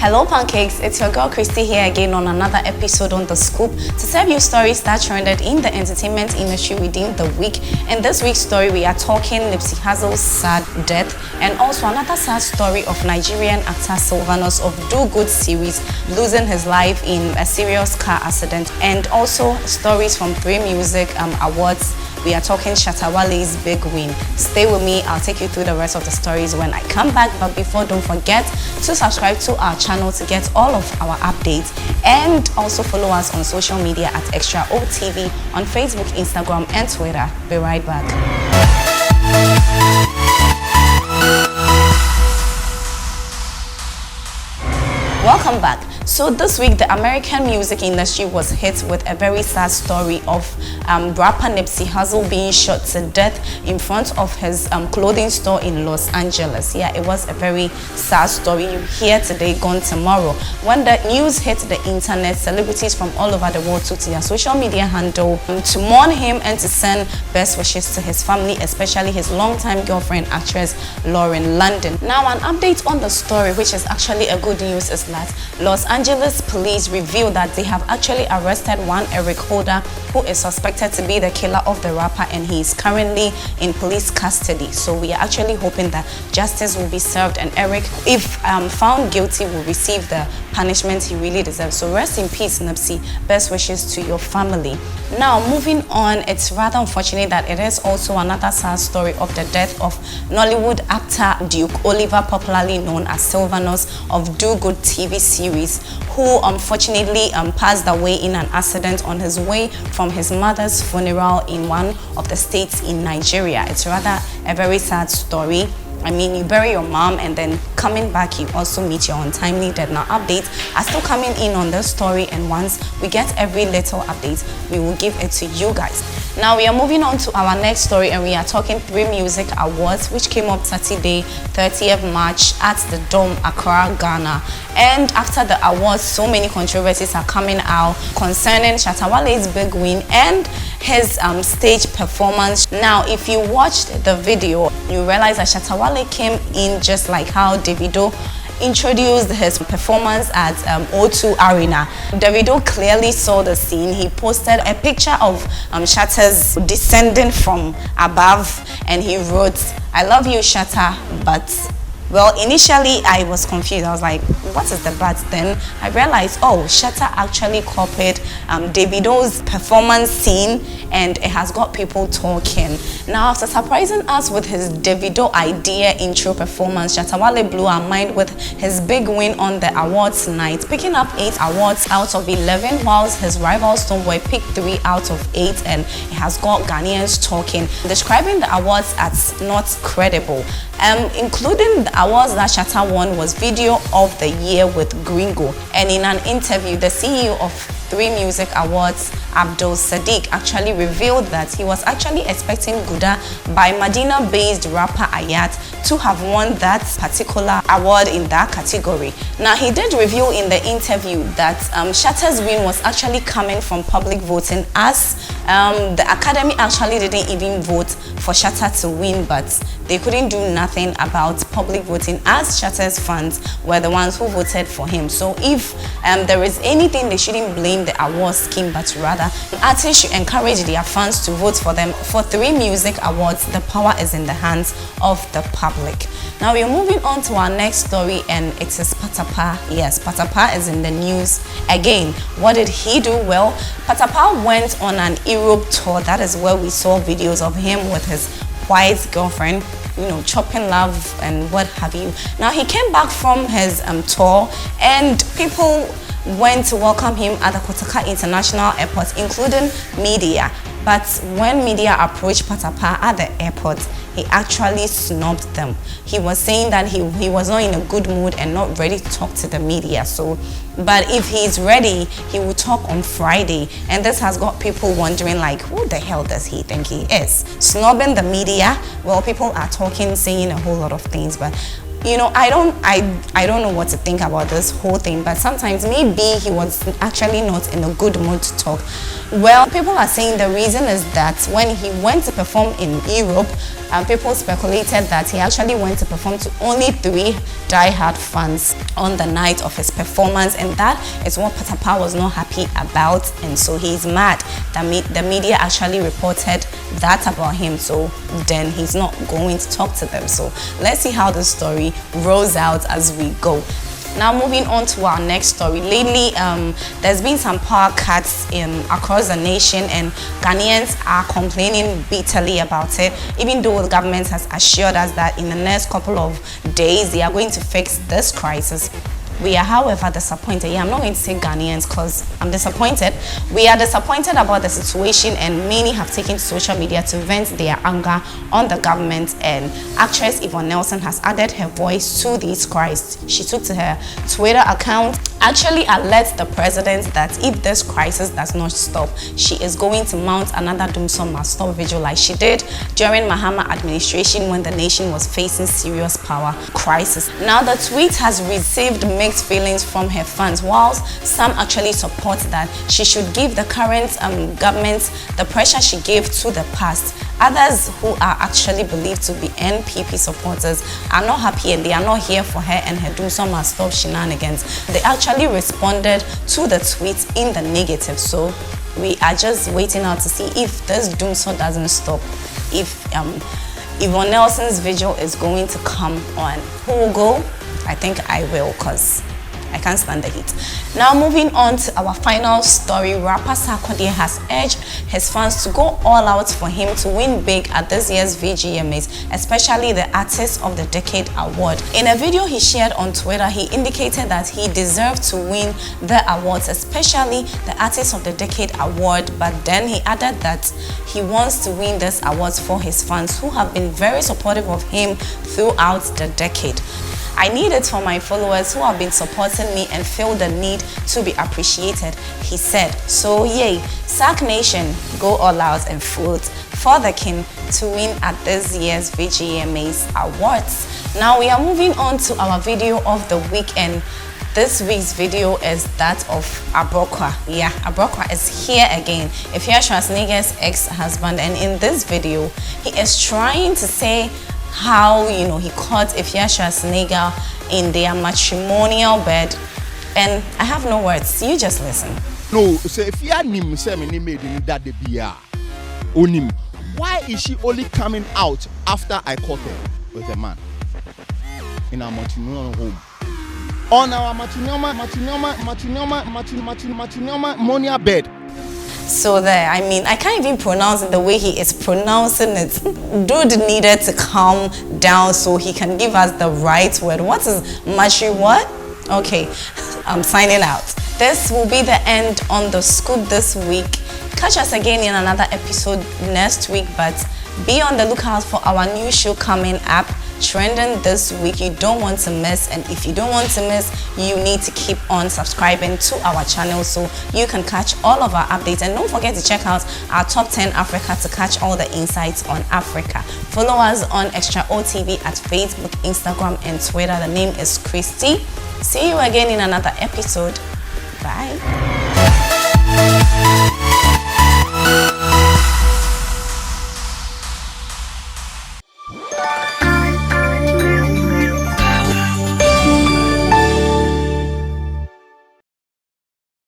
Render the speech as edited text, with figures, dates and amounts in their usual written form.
Hello pancakes, it's your girl Christy here again on another episode on The Scoop to serve you stories that trended in the entertainment industry within the week. In this week's story, we are talking Nipsey Hussle's sad death and also another sad story of Nigerian actor Sylvanus of Do Good series losing his life in a serious car accident, and also stories from 3MUSIC awards. We are talking Shatta Wale's big win. Stay with me, I'll take you through the rest of the stories when I come back. But before, don't forget to subscribe to our channel to get all of our updates, and also follow us on social media at Extra OTV on Facebook, Instagram, and Twitter. Be right back. Welcome back. So this week, the American music industry was hit with a very sad story of rapper Nipsey Hussle being shot to death in front of his clothing store in Los Angeles. Yeah, it was a very sad story. You hear today, gone tomorrow. When the news hit the internet, celebrities from all over the world took to their social media handle to mourn him and to send best wishes to his family, especially his longtime girlfriend, actress Lauren London. Now, an update on the story, which is actually a good news, is that Los Angeles police revealed that they have actually arrested one Eric Holder, who is suspected to be the killer of the rapper, and he is currently in police custody. So we are actually hoping that justice will be served, and Eric, if found guilty, will receive the punishment he really deserves. So rest in peace, Nipsey. Best wishes to your family. Now, moving on, it's rather unfortunate that it is also another sad story of the death of Nollywood actor Duke Oliver, popularly known as Sylvanus of Do Good TV series, who unfortunately passed away in an accident on his way from his mother's funeral in one of the states in Nigeria. It's rather a very sad story. I mean, you bury your mom and then coming back, you also meet your untimely death. Now, updates are still coming in on this story, and once we get every little update, we will give it to you guys. Now, we are moving on to our next story, and we are talking 3MUSIC Awards, which came up Saturday, 30th March at the Dome, Accra, Ghana. And after the awards, so many controversies are coming out concerning Shatta Wale's big win and his stage performance. Now, if you watched the video, you realize that Shatta Wale came in just like how Davido introduced his performance at O2 Arena. Davido clearly saw the scene. He posted a picture of Shatta's descending from above, and he wrote, "I love you, Shatta, but..." Well, initially I was confused. I was like, what is the but? Then I realized, oh, Shatta actually copied Davido's performance scene, and it has got people talking. Now, after surprising us with his Davido idea intro performance, Shatta Wale blew our mind with his big win on the awards night, picking up 8 awards out of 11, whilst his rival Stonebwoy picked 3 out of 8, and it has got Ghanaians talking, describing the awards as not credible. Including the awards that Shatta won was Video of the Year with Gringo. And in an interview, the CEO of 3MUSIC Awards, Abdul Sadiq, actually revealed that he was actually expecting Guda by Medina-based rapper Ayat to have won that particular award in that category. Now, he did reveal in the interview that Shatta's win was actually coming from public voting, as the Academy actually didn't even vote for Shatta to win, but they couldn't do nothing about public voting, as Shatta's fans were the ones who voted for him. So if there is anything, they shouldn't blame the award scheme, but rather artists should encourage their fans to vote for them. For 3MUSIC Awards, the power is in the hands of the public. Now, we are moving on to our next story, and it is Patapaa. Yes, Patapaa is in the news again. What did he do? Well, Patapaa went on an Europe tour. That is where we saw videos of him with his white girlfriend, you know, chopping love and what have you. Now, he came back from his tour, and people went to welcome him at the Kotoka International Airport, including media. But when media approached Patapaa at the airport, he actually snubbed them. He was saying that he was not in a good mood and not ready to talk to the media. So, but if he's ready, he will talk on Friday. And this has got people wondering, like, who the hell does he think he is? Snubbing the media? Well, people are talking, saying a whole lot of things, but you know, I don't know what to think about this whole thing, but sometimes maybe he was actually not in a good mood to talk. Well, people are saying the reason is that when he went to perform in Europe, people speculated that he actually went to perform to only 3 die-hard fans on the night of his performance, and that is what Patapaa was not happy about, and so he's mad that the media actually reported that about him, so then he's not going to talk to them. So let's see how the story rolls out as we go. Now moving on to our next story. Lately, there's been some power cuts across the nation, and Ghanaians are complaining bitterly about it, even though the government has assured us that in the next couple of days they are going to fix this crisis. We are, however, disappointed. Yeah, I'm not going to say Ghanaians because I'm disappointed. We are disappointed about the situation, and many have taken to social media to vent their anger on the government, and actress Yvonne Nelson has added her voice to these cries. She took to her Twitter account, actually alert the president that if this crisis does not stop, she is going to mount another Doomsday must stop vigil like she did during Mahama administration when the nation was facing serious power crisis. Now the tweet has received mixed feelings from her fans, whilst some actually support that she should give the current government the pressure she gave to the past. Others, who are actually believed to be NPP supporters, are not happy, and they are not here for her and her Doomsday must stop shenanigans. They actually responded to the tweet in the negative, so we are just waiting out to see if this Doomsday doesn't stop, if Yvonne Nelson's vigil is going to come on. Who will go? I think I will, because I can't stand the heat. Now moving on to our final story, rapper Sarkodie has urged his fans to go all out for him to win big at this year's VGMAs, especially the Artist of the Decade award. In a video he shared on Twitter, he indicated that he deserved to win the awards, especially the Artist of the Decade award, but then he added that he wants to win this awards for his fans who have been very supportive of him throughout the decade. I need it for my followers who have been supporting me and feel the need to be appreciated, he said. So yay, Sark Nation, go all out and vote for the king to win at this year's VGMAs awards. Now we are moving on to our video of the week, and this week's video is that of Abrokwa. Yeah, Abrokwa is here again, Efia Schwarzenegger's ex-husband, and in this video he is trying to say how, you know, he caught Efia Schwarzenegger in their matrimonial bed, and I have no words. You just listen. No, so if you nim say me made that the beer onim, why is she only coming out after I caught her with a man in our matrimonial home? On our matrimonial bed. So there, I mean, I can't even pronounce it the way he is pronouncing it. Dude needed to calm down so he can give us the right word. What is matri what? Okay, I'm signing out. This will be the end on The Scoop this week. Catch us again in another episode next week, but be on the lookout for our new show coming up, trending this week. You don't want to miss, and if you don't want to miss, you need to keep on subscribing to our channel so you can catch all of our updates. And don't forget to check out our Top 10 Africa to catch all the insights on Africa. Follow us on Extra OTV at Facebook, Instagram, and Twitter. The name is Christy. See you again in another episode. Bye.